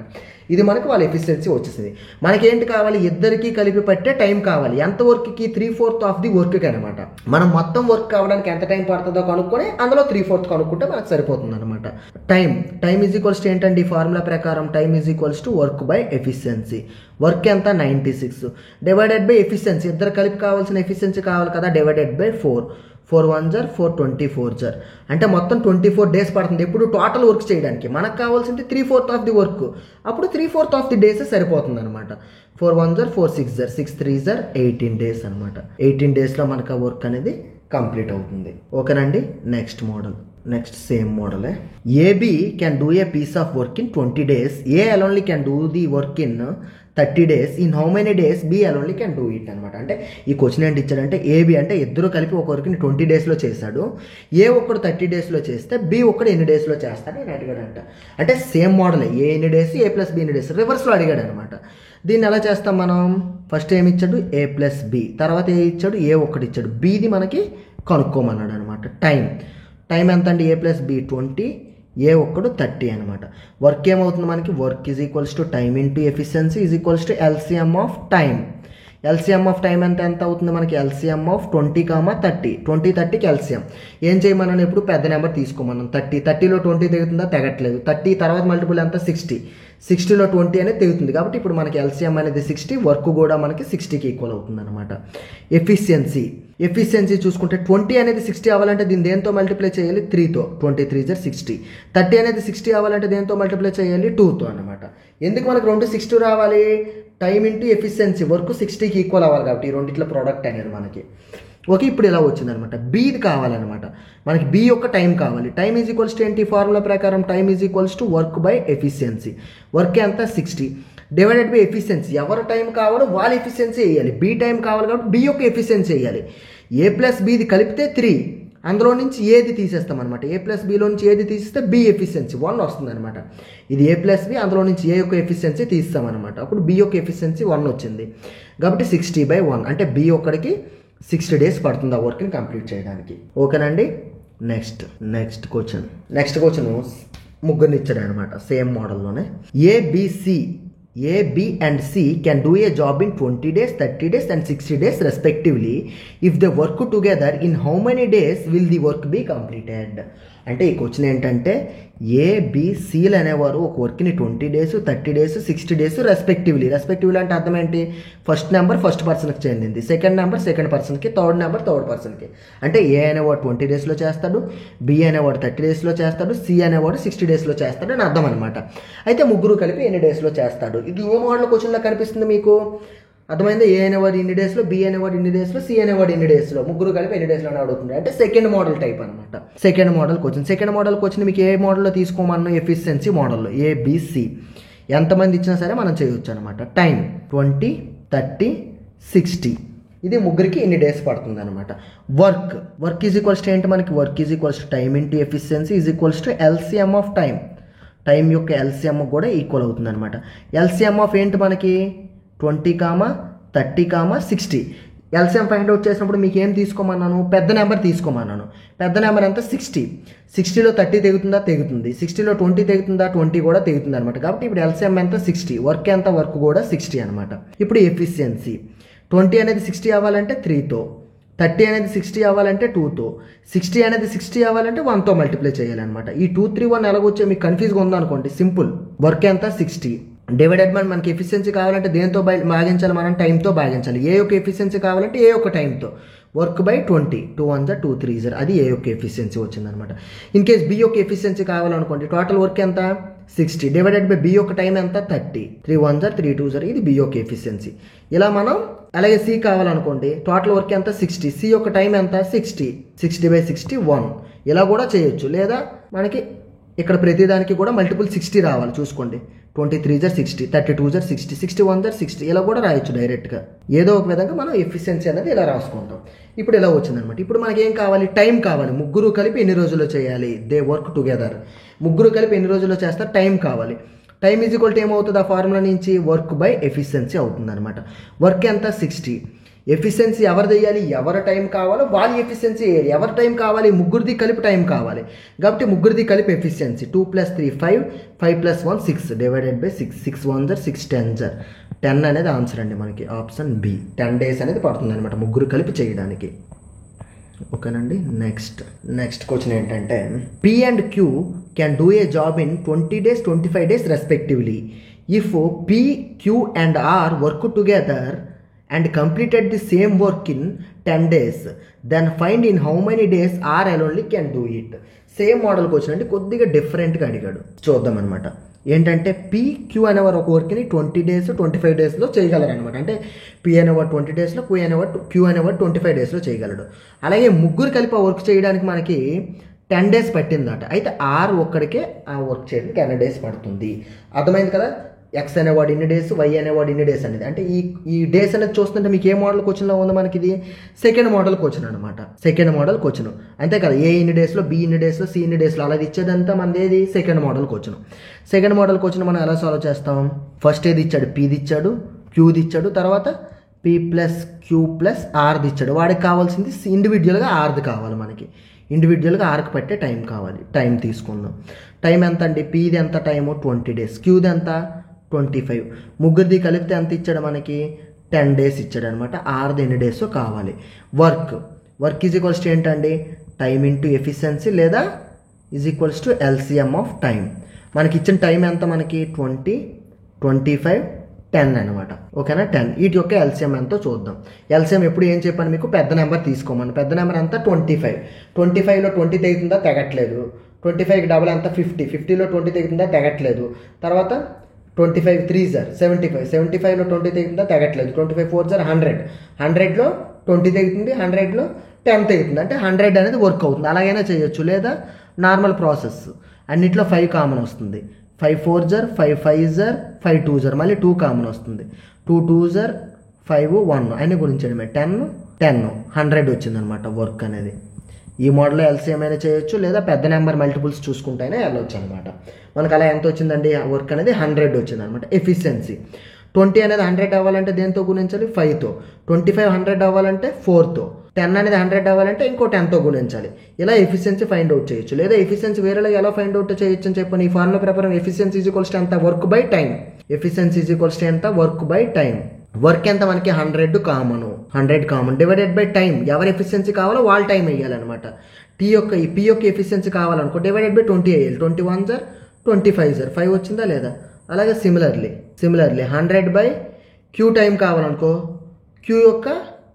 ఇది మనకు వాళ్ళ ఎఫిషియన్సీ వచ్చేసింది. మనకేంటి కావాలి? ఇద్దరికి కలిపి పట్టే టైం కావాలి. ఎంత వర్క్కి? 3/4 ఆఫ్ ది వర్క్కి అనమాట. మనం మొత్తం వర్క్ కావడానికి ఎంత టైం పడుతుందో కనుక్కొని అందులో 3/4 కనుక్కుంటే మనకు సరిపోతుంది అనమాట. టైం ఈజ్ ఈక్వల్స్ టు ఏంటండి? ఫార్ములా ప్రకారం time is equals to work by efficiency. Work ఎంత? 96 డివైడెడ్ బై ఎఫిషియన్సీ. ఇద్దరు కలిపి కావాల్సిన ఎఫిషియన్సీ కావాలి కదా, డివైడెడ్ బై 4. 4 1 4 24 అంటే మొత్తం 24 డేస్ పడుతుంది. ఎప్పుడు టోటల్ వర్క్ చేయడానికి మనకు కావాల్సింది 3/4 ఆఫ్ ది వర్క్. అప్పుడు 3/4 ఆఫ్ ది డేస్ సరిపోతుంది అనమాట. 4 1 4 6 6 3 18 డేస్ అనమాట. 18 డేస్లో మనకు ఆ వర్క్ అనేది కంప్లీట్ అవుతుంది. ఓకేనండి? నెక్స్ట్ మోడల్, నెక్స్ట్ సేమ్ మోడలే. AB can do a piece of work in 20 days. A alonely can do the work in 30 days. In how many days B alonely can do it అనమాట. అంటే ఈ question ఏంటి ఇచ్చాడంటే, AB అంటే ఇద్దరు కలిపి ఒక వర్క్ని 20 డేస్లో చేశాడు. ఏ ఒక్కడు 30 డేస్లో చేస్తే బి ఒక్కడు ఎన్ని డేస్లో చేస్తాడు అని అడిగాడంట. అంటే సేమ్ మోడలే, ఏ ఎన్ని డేస్, ఏ ప్లస్ బి ఎన్ని డేస్, రివర్స్లో అడిగాడు అనమాట. దీన్ని ఎలా చేస్తాం మనం? ఫస్ట్ ఏమి ఇచ్చాడు? ఏ ప్లస్ బి. తర్వాత ఏ ఇచ్చాడు? ఏ ఒక్కటి ఇచ్చాడు. బిది మనకి కనుక్కోమన్నాడు అనమాట. టైం ఎంత అండి? ఏ ప్లస్ బి 20, ఏ ఒక్కడు 30 అనమాట. వర్క్ ఏమవుతుంది మనకి? Work is equals to time into efficiency is equals to LCM of time. LCM of time ఎంత అవుతుంది మనకి? LCM of 20, 30. 20 30కి ఎల్సిఎం. ఏం చేయమన్నాను? ఎప్పుడు పెద్ద నెంబర్ తీసుకోమన్నాను. 30లో 20 తెగుతుందా? తెగట్లేదు. 30 తర్వాత మల్టిపుల్ ఎంత? 60. 60లో 20 అనేది తెగుతుంది. కాబట్టి ఇప్పుడు మనకి ఎల్సిఎం అనేది 60, వర్క్ కూడా మనకి 60కి ఈక్వల్ అవుతుంది అనమాట. ఎఫిషియన్సీ చూసుకుంటే 20 అనేది 60 అవ్వాలంటే దీన్ని దేంతో మల్టిప్లై చేయాలి? 3తో. 23 60. 30 అనేది 60 అవ్వాలంటే దేంతో మల్టిప్లై చేయాలి? 2తో అనమాట. ఎందుకు మనకు 2 60 రావాలి? టైం ఇంటూ ఎఫిషియన్సీ, వర్క్ 60కి ఈక్వల్ అవ్వాలి కాబట్టి ఈ రెండిట్లో ప్రోడక్ట్ అనేది మనకి. ఓకే, ఇప్పుడు ఇలా వచ్చిందనమాట. బీది కావాలన్నమాట మనకి. బి యొక్క టైం కావాలి. టైం ఈజ్ ఈక్వల్స్ టు ఏంటి? ఫార్ములా ప్రకారం time is equals to work by efficiency. Work ఎంత? 60 డివైడెడ్ బై ఎఫిషియన్సీ. ఎవరు టైం కావాలో వాళ్ళ ఎఫిషియన్సీ వేయాలి. బి టైం కావాలి కాబట్టి బి యొక్క ఎఫిషియన్సీ వేయాలి. ఏ ప్లస్ బిది కలిపితే 3, అందులో నుంచి ఏది తీసేస్తాం అనమాట. ఏ ప్లస్ బిలో నుంచి ఏది తీసేస్తే బి ఎఫిషియన్సీ 1 వస్తుంది అనమాట. ఇది ఏ ప్లస్ బి, అందులో నుంచి ఏ యొక్క ఎఫిషియన్సీ తీస్తామన్నమాట. అప్పుడు బి యొక్క ఎఫిషియన్సీ 1 వచ్చింది కాబట్టి 60/1 అంటే బి ఒక్కడికి 60 డేస్ పడుతుంది ఆ వర్క్ని కంప్లీట్ చేయడానికి. ఓకేనండి? నెక్స్ట్ క్వశ్చన్ ముగ్గురిని ఇచ్చాడు అనమాట same మోడల్లోనే. A, B and C can do a job in 20 days, 30 days and 60 days respectively. If they work together, in how many days will the work be completed? అంటే ఈ question ఏంటంటే ABCలు అనేవారు ఒక వర్క్ని 20 days, 30 days, 60 days respectively అంటే అర్థం ఏంటి? First number first పర్సన్కి చెందింది, సెకండ్ నెంబర్ సెకండ్ పర్సన్కి, థర్డ్ నెంబర్ థర్డ్ పర్సన్కి. అంటే ఏ అనేవాడు 20 daysలో చేస్తాడు, B అనేవాడు 30 daysలో చేస్తాడు, C అనేవాడు 60 daysలో చేస్తాడు అని అర్థం అనమాట. అయితే ముగ్గురు కలిపి ఎన్ని డేస్లో చేస్తాడు? ఇది ఏ మోడల్ క్వశ్చన్లో కనిపిస్తుంది మీకు? అర్థమైందా? ఏ అనేవాడు ఇన్ని డేస్లో, బి అనేవాడు ఇన్ని డేస్లో, సి అనేవాడు ఇన్ని డేస్లో, ముగ్గురు కలిపి ఎన్ని డేస్లో అని అడుగుతుంది. అంటే సెకండ్ మోడల్ టైప్ అనమాట. సెకండ్ మోడల్ క్వశ్చన్ మీకు ఏ మోడల్లో తీసుకోమన్నా? ఎఫిషియన్సీ మోడల్లో ABC ఎంతమంది ఇచ్చినా సరే మనం చేయొచ్చు అనమాట. టైం 20, 30, 60 ఇది ముగ్గురికి ఎన్ని డేస్ పడుతుంది అనమాట. వర్క్ ఈజ్ ఈక్వల్స్ టు ఏంటి మనకి? Work is equals to time into efficiency is equals to LCM of time యొక్క LCM కూడా ఈక్వల్ అవుతుంది అనమాట. LCM ఆఫ్ ఏంటి మనకి? 20, 30, 60. LCM ఫైండ్ అవుట్ చేసినప్పుడు మీకు ఏం తీసుకోమన్నాను? పెద్ద నెంబర్ తీసుకోమన్నాను. పెద్ద నెంబర్ ఎంత? 60. 60లో 30 తెగుతుందా? తెగుతుంది. 60లో 20 తెగుతుందా? 20 కూడా తెగుతుంది అనమాట. కాబట్టి ఇప్పుడు LCM ఎంత? 60. వర్క్ ఎంత? వర్క్ కూడా 60 అనమాట. ఇప్పుడు ఎఫిషియన్సీ 20 అనేది 60 అవ్వాలంటే 3తో, 30 అనేది 60 అవ్వాలంటే 2తో, 60 అనేది 60 అవ్వాలంటే 1తో మల్టిప్లై చేయాలన్నమాట. ఈ 2, 3, 1 ఎలాగొచ్చే మీకు కన్ఫ్యూజ్గా ఉందనుకోండి, సింపుల్. వర్క్ ఎంత? 60 డివైడెడ్ బై మనకి ఎఫిషియన్సీ కావాలంటే దేంతో భాగించాలి? మనం టైంతో భాగించాలి. ఏ యొక్క ఎఫిషియన్సీ కావాలంటే ఏ యొక్క టైంతో. వర్క్ బై 20, 2 1 2 3 అది ఏ యొక్క ఎఫిషియన్సీ వచ్చిందనమాట. ఇన్ కేస్ బి యొక్క ఎఫిషియన్సీ కావాలనుకోండి, టోటల్ వర్క్ ఎంత? 60 డివైడెడ్ బై బి యొక్క టైం ఎంత? 30, 3 1 3 2 ఇది బి యొక్క ఎఫిషియన్సీ. ఇలా మనం అలాగే సి కావాలనుకోండి, టోటల్ వర్క్ ఎంత? 60, సి యొక్క టైం ఎంత? 60, 60 బై 60 1 ఇలా కూడా చేయొచ్చు. లేదా మనకి ఇక్కడ ప్రతిదానికి కూడా మల్టిపుల్ 60 రావాలి చూసుకోండి. 23 60, 32 60, 61 60 ఇలా కూడా రాయొచ్చు డైరెక్ట్గా. ఏదో ఒక విధంగా మనం ఎఫిషియన్సీ అనేది ఇలా రాసుకుంటాం. ఇప్పుడు ఇలా వచ్చిందనమాట. ఇప్పుడు మనకి ఏం కావాలి? టైం కావాలి. ముగ్గురు కలిపి ఎన్ని రోజుల్లో చేయాలి? They work together. ముగ్గురు కలిపి ఎన్ని రోజుల్లో చేస్తారు? టైం కావాలి. టైం ఈజ్ ఈక్వల్ టు ఏమవుతుంది? ఆ ఫార్ములా నుంచి వర్క్ బై ఎఫిషియన్సీ అవుతుంది అనమాట. వర్క్ ఎంత? 60. ఎఫిషియన్సీ ఎవరు చేయాలి? ఎవరి టైం కావాలో వాళ్ళ ఎఫిషియన్సీ వేయాలి. ఎవరి టైం కావాలి? ముగ్గురిది కలిపి టైం కావాలి. కాబట్టి ముగ్గురిది కలిపి ఎఫిషియన్సీ 2 + 3 5, 5 + 1 6 డివైడెడ్ బై 6, 6 1 6 10 10 అనేది ఆన్సర్ అండి మనకి. ఆప్షన్ బి 10 days అనేది పడుతుంది అనమాట ముగ్గురు కలిపి చేయడానికి. ఓకేనండి. నెక్స్ట్ క్వశ్చన్ ఏంటంటే P and Q can do a job in 20 days, 25 days respectively. If P, Q and R work together and completed the same work in 10 days, then find in how many days R alone can do it. Same మోడల్కి వచ్చినట్టు కొద్దిగా డిఫరెంట్గా అడిగాడు. చూద్దాం అనమాట. ఏంటంటే P, Q అనేవారు ఒక వర్క్ని 20 days, 25 daysలో చేయగలరు అనమాట. అంటే P అనేవాడు 20 daysలో, Q అనేవాడు 25 daysలో చేయగలడు. అలాగే ముగ్గురు కలిపి ఆ వర్క్ చేయడానికి మనకి 10 days పట్టిందట. అయితే R ఒక్కడికే ఆ వర్క్ చేయడానికి ఎన్ని డేస్ పడుతుంది? అర్థమైంది కదా? X అనేవాడు ఇన్ని డేస్, Y అనేవాడు ఇన్ని డేస్ అనేది. అంటే ఈ డేస్ అనేది చూస్తుంటే మీకు ఏ మోడల్ క్వశ్చన్లో ఉంది? మనకి ఇది సెకండ్ మోడల్ క్వశ్చన్ అనమాట. సెకండ్ మోడల్ క్వశ్చన్ అంతే కదా. ఏ ఇన్ని డేస్లో, బి ఇన్ని డేస్లో, సి ఇన్ని డేస్లో అలా ఇచ్చేదంతా మనది ఏది? Second model question. Second model question మనం ఎలా సాల్వ్ చేస్తాం? ఫస్ట్ ఏది ఇచ్చాడు? Pది ఇచ్చాడు, Qది ఇచ్చాడు, తర్వాత P + Q + Rది ఇచ్చాడు. వాడికి కావాల్సింది ఇండివిజువల్గా Rది కావాలి మనకి. ఇండివిజువల్గా Rకి పట్టే టైం కావాలి. టైం తీసుకుందాం. టైం ఎంత అండి? Pది ఎంత టైము? 20 days. Qది ఎంత? 25. ముగ్గురిది కలిపితే ఎంత ఇచ్చాడు మనకి? 10 days ఇచ్చాడు అనమాట. Rది ఎన్ని డేస్ కావాలి? వర్క్ ఈజ్ ఈక్వల్స్ టు ఏంటండి? టైం ఇంటూ ఎఫిషియన్సీ లేదా is equals to LCM of time. మనకి ఇచ్చిన టైం ఎంత మనకి? 20, 25, 10 అనమాట. ఓకేనా? 10. వీటి యొక్క LCM ఎంతో చూద్దాం. LCM ఎప్పుడు ఏం చెప్పాను మీకు? పెద్ద నెంబర్ తీసుకోమని. పెద్ద నెంబర్ ఎంత? 25. 25లో 20 తెగుతుందా? తెగట్లేదు. 25కి డబల్ ఎంత? 50. 50లో 20 తెగుతుందా? తెగట్లేదు. తర్వాత 25 3 75. 75లో 20 తెగుతుందా? తెగట్లేదు. 25 4 100. 100లో 20 తెగుతుంది, 100లో 10 తెగుతుంది. అంటే 100 అనేది వర్క్ అవుతుంది. అలాగైనా చేయొచ్చు. లేదా నార్మల్ ప్రాసెస్ అన్నిట్లో 5 కామన్ వస్తుంది. 5 4 5 5 5 2 మళ్ళీ 2 కామన్ వస్తుంది. 2 2 5 1 అన్ని గురించి 10 100 వచ్చిందనమాట వర్క్ అనేది. ఈ మోడల్లో LCM అయినా చేయొచ్చు, లేదా పెద్ద నెంబర్ మల్టిపుల్స్ చూసుకుంటేనే వెళ్ళొచ్చు అనమాట. మనకు అలా ఎంత వచ్చిందండి? వర్క్ అనేది 100 వచ్చింది అనమాట. ఎఫిషియన్సీ 20 అనేది 100 అవ్వాలంటే దేంతో గుణించాలి? 5తో. 25 100 అవ్వాలంటే 4తో. 10 అనేది 100 అవ్వాలంటే ఇంకో 10తో గుణించాలి. ఇలా ఎఫిషియన్సీ ఫైండ్ అవుట్ చేయొచ్చు. లేదా ఎఫిషియన్సీ వేరేలా ఎలా ఫైండ్ అవుట్ చేయొచ్చు అని చెప్పని ఈ ఫార్ములా ప్రకారం ఎఫిషియన్సీ ఈజ్ ఈక్వల్స్ టు ఎంత, work by time. Efficiency is equals to ఎంత, వర్క్ బై టైం. వర్క్ ఎంత మనకి 100 కామన్ డివైడెడ్ బై టైం. ఎవరి ఎఫిషియన్సీ కావాలో వాళ్ళ టైం వేయాలన్నమాట. పి యొక్క ఎఫిషియన్సీ కావాలనుకో డివైడెడ్ బై 20 వేయాలి. 21 జర్ 25 జర్ 5 వచ్చిందా లేదా. అలాగే సిమిలర్లీ 100 బై క్యూ టైం కావాలనుకో,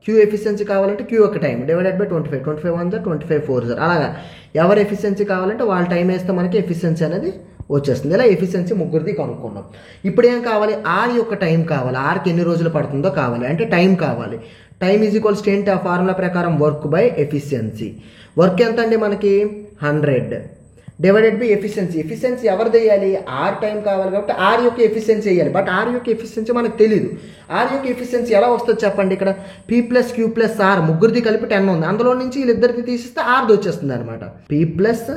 క్యూ ఎఫిషియన్సీ కావాలంటే క్యూ యొక్క టైం డివైడెడ్ బై 25 1 జర్ 25 4 జర్. అలాగా ఎవరి ఎఫిషియన్సీ కావాలంటే వాళ్ళ టైం వేస్తే మనకి ఎఫిషియన్సీ అనేది వచ్చేస్తుంది. ఇలా ఎఫిషియన్సీ ముగ్గురిది కనుక్కున్నాం. ఇప్పుడు ఏం కావాలి, ఆర్ యొక్క టైం కావాలి. ఆర్కి ఎన్ని రోజులు పడుతుందో కావాలి, అంటే టైం కావాలి. టైం ఈజ్ ఈక్వల్స్ టు ఏంటి, ఆ ఫార్ములా ప్రకారం వర్క్ బై ఎఫిషియన్సీ. వర్క్ ఎంత అండి మనకి 100 డివైడెడ్ బై ఎఫిషియన్సీ. ఎఫిషియన్సీ ఎవరు చేయాలి, ఆర్ టైం కావాలి కాబట్టి ఆర్ యొక్క ఎఫిషియన్సీ వేయాలి. బట్ ఆర్ యొక్క ఎఫిషియన్సీ మనకు తెలియదు. ఆర్ యొక్క ఎఫిషియన్సీ ఎలా వస్తుంది చెప్పండి. ఇక్కడ P plus Q plus R ముగ్గురిది కలిపి 10 ఉంది. అందులో నుంచి వీళ్ళిద్దరికి తీసిస్తే ఆర్ది వచ్చేస్తుంది అనమాట. P plus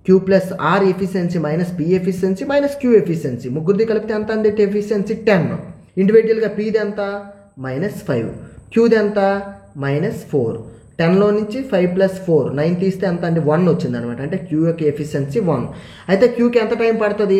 Q plus R efficiency minus P efficiency minus Q efficiency ముగ్గురిది కలిపితే ఎంత అండి ఎఫిషియన్సీ 10. ఇండివిజువల్గా పీది ఎంత -5, క్యూది ఎంత -4. 10లో నుంచి 5 + 4 9 తీస్తే ఎంత అంటే 1 వచ్చింది అనమాట. అంటే క్యూ యొక్క ఎఫిషియన్సీ 1. అయితే క్యూకి ఎంత టైం పడుతుంది,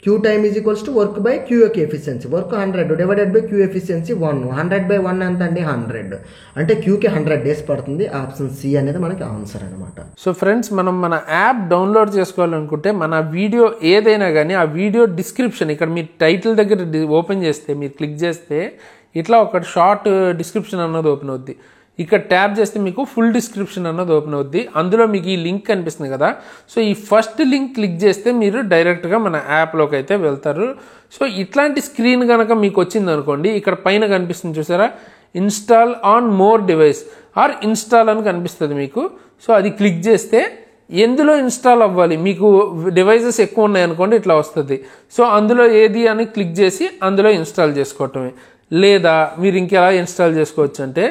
Q time is equals to work by Q యొక్క efficiency. Work 100 divided by Q efficiency 1. 100 by 1 ఎంత అండి 100. అంటే క్యూకి 100 డేస్ పడుతుంది. ఆప్షన్ సి అనేది మనకి ఆన్సర్ అనమాట. సో ఫ్రెండ్స్, మన యాప్ డౌన్లోడ్ చేసుకోవాలనుకుంటే మన వీడియో ఏదైనా కానీ ఆ వీడియో డిస్క్రిప్షన్ ఇక్కడ మీ టైటిల్ దగ్గర ఓపెన్ చేస్తే మీరు క్లిక్ చేస్తే ఇట్లా ఒక షార్ట్ డిస్క్రిప్షన్ అన్నది ఓపెన్ అవుద్ది. ఇక్కడ ట్యాప్ చేస్తే మీకు ఫుల్ డిస్క్రిప్షన్ అన్నది ఓపెన్ అవుద్ది. అందులో మీకు ఈ లింక్ కనిపిస్తుంది కదా, సో ఈ ఫస్ట్ లింక్ క్లిక్ చేస్తే మీరు డైరెక్ట్గా మన యాప్లోకి అయితే వెళ్తారు. సో ఇట్లాంటి స్క్రీన్ కనుక మీకు వచ్చింది అనుకోండి, ఇక్కడ పైన కనిపిస్తుంది చూసారా, install on more device are install అని కనిపిస్తుంది మీకు. సో అది క్లిక్ చేస్తే ఎందులో ఇన్స్టాల్ అవ్వాలి, మీకు డివైజెస్ ఎక్కువ ఉన్నాయనుకోండి ఇట్లా వస్తుంది. సో అందులో ఏది అని క్లిక్ చేసి అందులో ఇన్స్టాల్ చేసుకోవటమే. లేదా మీరు ఇంకెలా ఇన్స్టాల్ చేసుకోవచ్చు అంటే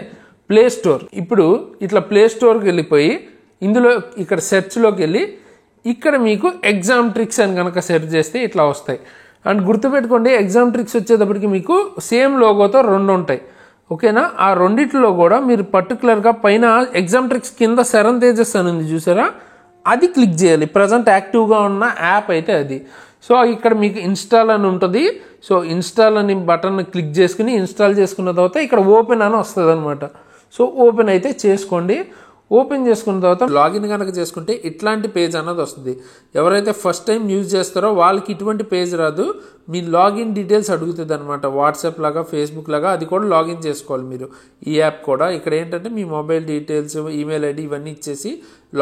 ప్లే స్టోర్. ఇప్పుడు ఇట్లా ప్లే స్టోర్కి వెళ్ళిపోయి ఇందులో ఇక్కడ సెర్చ్లోకి వెళ్ళి ఇక్కడ మీకు ఎగ్జామ్ ట్రిక్స్ అని కనుక సెర్చ్ చేస్తే ఇట్లా వస్తాయి. అండ్ గుర్తుపెట్టుకోండి, ఎగ్జామ్ ట్రిక్స్ వచ్చేటప్పటికి మీకు సేమ్ లోగోతో 2 ఉంటాయి. ఓకేనా, ఆ రెండిట్లో కూడా మీరు పర్టికులర్గా పైన ఎగ్జామ్ ట్రిక్స్ కింద 7 తేజస్ అని ఉంది చూసారా, అది క్లిక్ చేయాలి. ప్రజెంట్ యాక్టివ్గా ఉన్న యాప్ అయితే అది. సో ఇక్కడ మీకు ఇన్స్టాల్ అని ఉంటుంది. సో ఇన్స్టాల్ అని బటన్ క్లిక్ చేసుకుని ఇన్స్టాల్ చేసుకున్న తర్వాత ఇక్కడ ఓపెన్ అని వస్తుంది అనమాట. సో ఓపెన్ అయితే చేసుకోండి. ఓపెన్ చేసుకున్న తర్వాత లాగిన్ కనుక చేసుకుంటే ఇట్లాంటి పేజ్ అన్నది వస్తుంది. ఎవరైతే ఫస్ట్ టైం యూజ్ చేస్తారో వాళ్ళకి ఇటువంటి పేజ్ రాదు. మీ లాగిన్ డీటెయిల్స్ అడుగుతుంది అనమాట. వాట్సాప్ లాగా ఫేస్బుక్ లాగా అది కూడా లాగిన్ చేసుకోవాలి మీరు. ఈ యాప్ కూడా ఇక్కడ ఏంటంటే మీ మొబైల్ డీటెయిల్స్, ఈమెయిల్ ఐడి ఇవన్నీ ఇచ్చేసి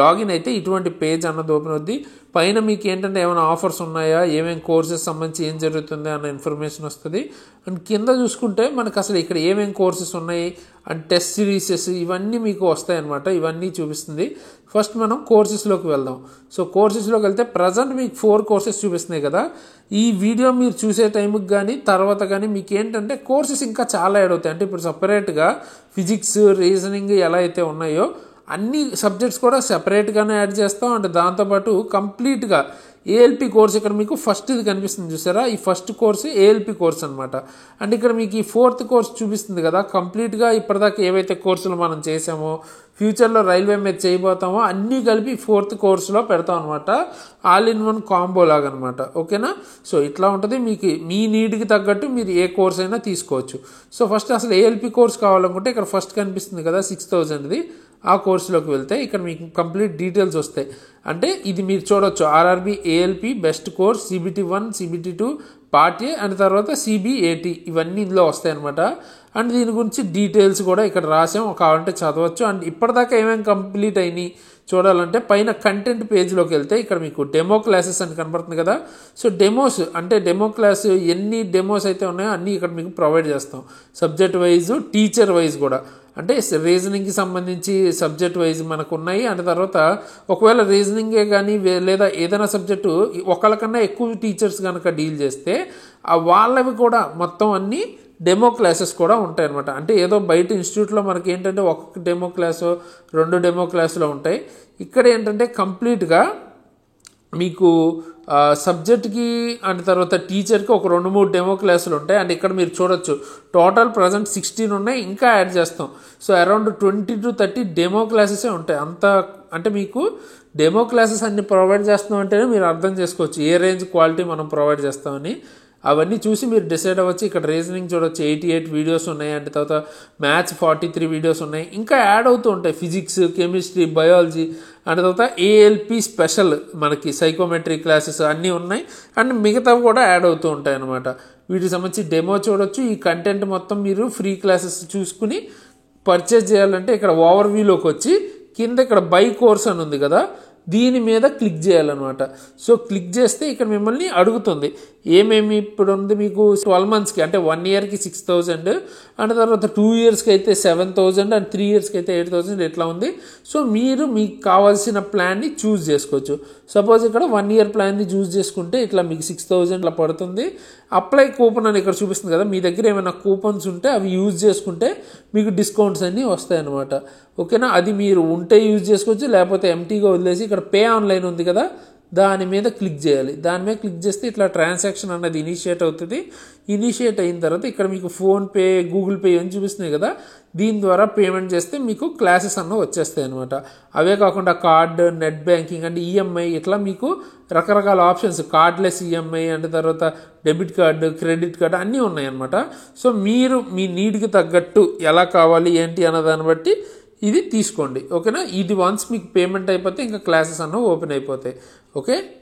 లాగిన్ అయితే ఇటువంటి పేజ్ అన్నది ఓపెన్ అవుద్ది. పైన మీకు ఏంటంటే ఏమైనా ఆఫర్స్ ఉన్నాయా, ఏమేమి కోర్సెస్ సంబంధించి ఏం జరుగుతుంది అన్న ఇన్ఫర్మేషన్ వస్తుంది. అండ్ కింద చూసుకుంటే మనకు అసలు ఇక్కడ ఏమేమి కోర్సెస్ ఉన్నాయి అండ్ టెస్ట్ సిరీసెస్ ఇవన్నీ మీకు వస్తాయి అన్నమాట. ఇవన్నీ చూపిస్తుంది. ఫస్ట్ మనం కోర్సెస్లోకి వెళ్దాం. సో కోర్సెస్లోకి వెళ్తే ప్రజెంట్ మీకు 4 కోర్సెస్ చూపిస్తున్నాయి కదా. ఈ వీడియో మీరు చూసే టైంకి కానీ తర్వాత కానీ మీకు ఏంటంటే కోర్సెస్ ఇంకా చాలా యాడ్ అవుతాయి. అంటే ఇప్పుడు సపరేట్గా ఫిజిక్స్, రీజనింగ్ ఎలా అయితే ఉన్నాయో అన్ని సబ్జెక్ట్స్ కూడా సెపరేట్గానే యాడ్ చేస్తాం. అండ్ దాంతోపాటు కంప్లీట్గా ఏఎల్పి కోర్స్ ఇక్కడ మీకు ఫస్ట్ ఇది కనిపిస్తుంది చూసారా, ఈ ఫస్ట్ కోర్సు ఏఎల్పి కోర్స్ అనమాట. అండ్ ఇక్కడ మీకు ఈ 4th కోర్స్ చూపిస్తుంది కదా, కంప్లీట్గా ఇప్పటిదాకా ఏవైతే కోర్సులు మనం చేసామో ఫ్యూచర్లో రైల్వే మీద చేయబోతామో అన్నీ కలిపి 4th కోర్సులో పెడతాం అనమాట. ఆల్ ఇన్ వన్ కాంబో లాగా అనమాట. ఓకేనా, సో ఇట్లా ఉంటుంది. మీకు మీ నీడ్కి తగ్గట్టు మీరు ఏ కోర్స్ అయినా తీసుకోవచ్చు. సో ఫస్ట్ అసలు ఏఎల్పి కోర్స్ కావాలనుకుంటే ఇక్కడ ఫస్ట్ కనిపిస్తుంది కదా 6000ది, ఆ కోర్సులోకి వెళ్తే ఇక్కడ మీకు కంప్లీట్ డీటెయిల్స్ వస్తాయి. అంటే ఇది మీరు చూడొచ్చు, RRB ALP best course, CBT 1, CBT 2 part A and తర్వాత CBAT ఇవన్నీ ఇందులో వస్తాయి అనమాట. అండ్ దీని గురించి డీటెయిల్స్ కూడా ఇక్కడ రాసాం, కావాలంటే చదవచ్చు. అండ్ ఇప్పటిదాకా ఏమేమి కంప్లీట్ అయినాయి చూడాలంటే పైన కంటెంట్ పేజ్లోకి వెళ్తే ఇక్కడ మీకు డెమో క్లాసెస్ అని కనపడుతుంది కదా. సో డెమోస్ అంటే డెమో క్లాస్ ఎన్ని డెమోస్ అయితే ఉన్నాయో అన్నీ ఇక్కడ మీకు ప్రొవైడ్ చేస్తాం. సబ్జెక్ట్ వైజ్, టీచర్ వైజ్ కూడా. అంటే రీజనింగ్కి సంబంధించి సబ్జెక్ట్ వైజ్ మనకు ఉన్నాయి. అండ్ తర్వాత ఒకవేళ రీజనింగే కానీ లేదా ఏదైనా సబ్జెక్టు ఒకళ్ళకన్నా ఎక్కువ టీచర్స్ కనుక డీల్ చేస్తే వాళ్ళవి కూడా మొత్తం అన్నీ డెమో క్లాసెస్ కూడా ఉంటాయి అనమాట. అంటే ఏదో బయట ఇన్స్టిట్యూట్లో మనకి ఏంటంటే ఒక్కొక్క డెమో క్లాసు 2 డెమో క్లాసులు ఉంటాయి. ఇక్కడ ఏంటంటే కంప్లీట్గా మీకు సబ్జెక్ట్కి అండ్ తర్వాత టీచర్కి ఒక 2-3 డెమో క్లాసులు ఉంటాయి. అండ్ ఇక్కడ మీరు చూడొచ్చు టోటల్ ప్రజెంట్ 16 ఉన్నాయి, ఇంకా యాడ్ చేస్తాం. సో అరౌండ్ 20 to 30 డెమో క్లాసెసే ఉంటాయి. అంత అంటే మీకు డెమో క్లాసెస్ అన్ని ప్రొవైడ్ చేస్తాం అంటేనే మీరు అర్థం చేసుకోవచ్చు ఏ రేంజ్ క్వాలిటీ మనం ప్రొవైడ్ చేస్తామని. అవన్నీ చూసి మీరు డిసైడ్ అవ్వచ్చు. ఇక్కడ రీజనింగ్ చూడవచ్చు 88 వీడియోస్ ఉన్నాయి, అండ్ తర్వాత మ్యాథ్స్ 43 వీడియోస్ ఉన్నాయి, ఇంకా యాడ్ అవుతూ ఉంటాయి ఫిజిక్స్, కెమిస్ట్రీ, బయాలజీ, అండ్ తర్వాత ఏఎల్పి స్పెషల్ మనకి సైకోమెట్రీ క్లాసెస్ అన్నీ ఉన్నాయి, అండ్ మిగతావి కూడా యాడ్ అవుతూ ఉంటాయి అన్నమాట. వీటికి సంబంధించి డెమో చూడొచ్చు. ఈ కంటెంట్ మొత్తం మీరు ఫ్రీ క్లాసెస్ చూసుకుని పర్చేజ్ చేయాలంటే ఇక్కడ ఓవర్వ్యూలోకి వచ్చి కింద ఇక్కడ బై కోర్స్ అని ఉంది కదా, దీని మీద క్లిక్ చేయాలన్నమాట. సో క్లిక్ చేస్తే ఇక్కడ మిమ్మల్ని అడుగుతుంది ఏమేమి ఇప్పుడు ఉంది మీకు 12 monthsకి అంటే 1 yearకి 6,000, అండ్ తర్వాత 2 yearsకి అయితే 7,000, అండ్ 3 yearsకి అయితే 8,000 ఎట్లా ఉంది. సో మీరు మీకు కావాల్సిన ప్లాన్ని చూస్ చేసుకోవచ్చు. సపోజ్ ఇక్కడ 1 year ప్లాన్ని చూస్ చేసుకుంటే ఇట్లా మీకు 6,000 ఇట్లా పడుతుంది. అప్లై కూపన్ అని ఇక్కడ చూపిస్తుంది కదా, మీ దగ్గర ఏమైనా కూపన్స్ ఉంటే అవి యూజ్ చేసుకుంటే మీకు డిస్కౌంట్స్ అన్నీ వస్తాయి అన్నమాట. ఓకేనా, అది మీరు ఉంటే యూజ్ చేసుకోవచ్చు, లేకపోతే ఎంటీగా వదిలేసి ఇక్కడ పే ఆన్లైన్ ఉంది కదా దాని మీద క్లిక్ చేయాలి. దాని మీద క్లిక్ చేస్తే ఇట్లా ట్రాన్సాక్షన్ అన్నది ఇనిషియేట్ అవుతుంది. ఇనిషియేట్ అయిన తర్వాత ఇక్కడ మీకు ఫోన్పే, గూగుల్ పే అని చూపిస్తున్నాయి కదా, దీని ద్వారా పేమెంట్ చేస్తే మీకు క్లాసెస్ అన్న వచ్చేస్తాయి అనమాట. అవే కాకుండా card, net banking and EMI ఇట్లా మీకు రకరకాల ఆప్షన్స్, కార్డ్లెస్ ఈఎంఐ అండ్ తర్వాత డెబిట్ కార్డు, క్రెడిట్ కార్డు అన్నీ ఉన్నాయన్నమాట. సో మీరు మీ నీడ్కి తగ్గట్టు ఎలా కావాలి ఏంటి అన్న దాన్ని బట్టి ఇది తీసుకోండి. ఓకేనా, ఇది వన్స్ మీకు పేమెంట్ అయిపోతే ఇంకా క్లాసెస్ అన్న ఓపెన్ అయిపోతాయి. ఓకే.